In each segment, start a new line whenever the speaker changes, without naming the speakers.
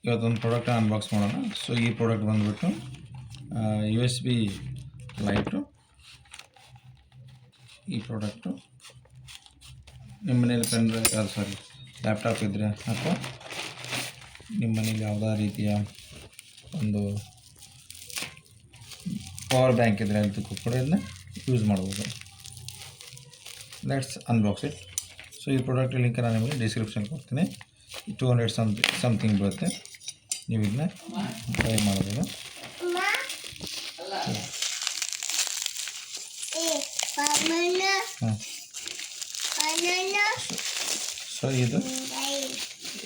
ಇವತ್ತೊಂದು product unbox ಮಾಡೋಣ. So ಈ ಪ್ರಾಡಕ್ಟ್ ಬಂದುಬಿಟ್ಟು USB ಲೈಟು. ಈ ಪ್ರಾಡಕ್ಟು ನಿಮ್ಮ ಮನೇಲಿ ಲ್ಯಾಪ್ಟಾಪ್ ಇದ್ದರೆ ಅಥವಾ ನಿಮ್ಮ ಮನೇಲಿ ಯಾವುದೇ ರೀತಿಯ ಒಂದು ಪವರ್ ಬ್ಯಾಂಕ್ ಇದ್ದರೆ ಅದಕ್ಕೂ ಕೂಡ ಇದನ್ನ ಯೂಸ್ ಮಾಡ್ಬೋದು. Let's unbox it. ಸೊ ಈ ಪ್ರಾಡಕ್ಟ್ ಲಿಂಕ್ ನಾನು ನಿಮಗೆ ಡಿಸ್ಕ್ರಿಪ್ಷನ್ ಕೊಡ್ತೀನಿ. 200 ಸಮಥಿಂಗ್ ಬರುತ್ತೆ. ನೀವು ಇದನ್ನ ಟ್ರೈ ಮಾಡ್ಬೋದು. ಸೊ ಇದು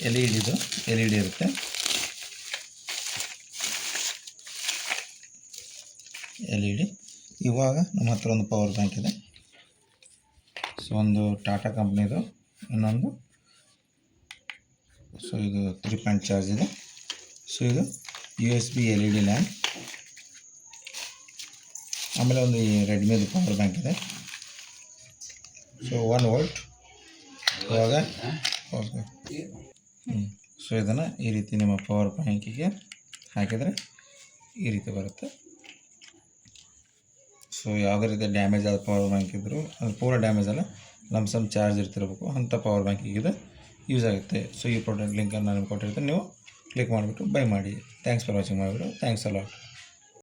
ಎಲ್ ಇ ಡಿ ಇರುತ್ತೆ. LED. ಇವಾಗ ನಮ್ಮ ಹತ್ರ ಒಂದು ಪವರ್ ಬ್ಯಾಂಕ್ ಇದೆ. ಸೊ ಒಂದು ಟಾಟಾ ಕಂಪ್ನಿದು, ಇನ್ನೊಂದು ಸೊ ಇದು 3 ಪಾಯಿಂಟ್ ಚಾರ್ಜ್ ಇದೆ. ಸೊ ಇದು USB LED ಲ್ಯಾಂಪ್. ಆಮೇಲೆ ಒಂದು ರೆಡ್ಮಿದು ಪವರ್ ಬ್ಯಾಂಕ್ ಇದೆ. So 1 volt. ಇವಾಗ ಸೊ ಇದನ್ನು ಈ ರೀತಿ ನಿಮ್ಮ ಪವರ್ ಬ್ಯಾಂಕಿಗೆ ಹಾಕಿದರೆ ಈ ರೀತಿ ಬರುತ್ತೆ. ಸೊ ಯಾವುದೇ ರೀತಿ ಡ್ಯಾಮೇಜ್ ಆದ ಪವರ್ ಬ್ಯಾಂಕ್ ಇದ್ದರೂ ಅದು ಪೂರ ಡ್ಯಾಮೇಜ್ ಅಲ್ಲ, ಲಮ್ಸಮ್ ಚಾರ್ಜ್ ಇರ್ತಿರಬೇಕು, ಅಂಥ ಪವರ್ ಬ್ಯಾಂಕಿಗೆ ಇದು ಯೂಸ್ ಆಗುತ್ತೆ. ಸೊ ಈ ಪ್ರಾಡಕ್ಟ್ ಲಿಂಕನ್ನು ನಾನು ಕೊಟ್ಟಿರ್ತೀನಿ, ನೀವು ಕ್ಲಿಕ್ ಮಾಡಿಬಿಟ್ಟು ಬೈ ಮಾಡಿ. ಥ್ಯಾಂಕ್ಸ್ ಫಾರ್ ವಾಚಿಂಗ್ ಮಾಡಿಬಿಟ್ಟು. Thanks a lot.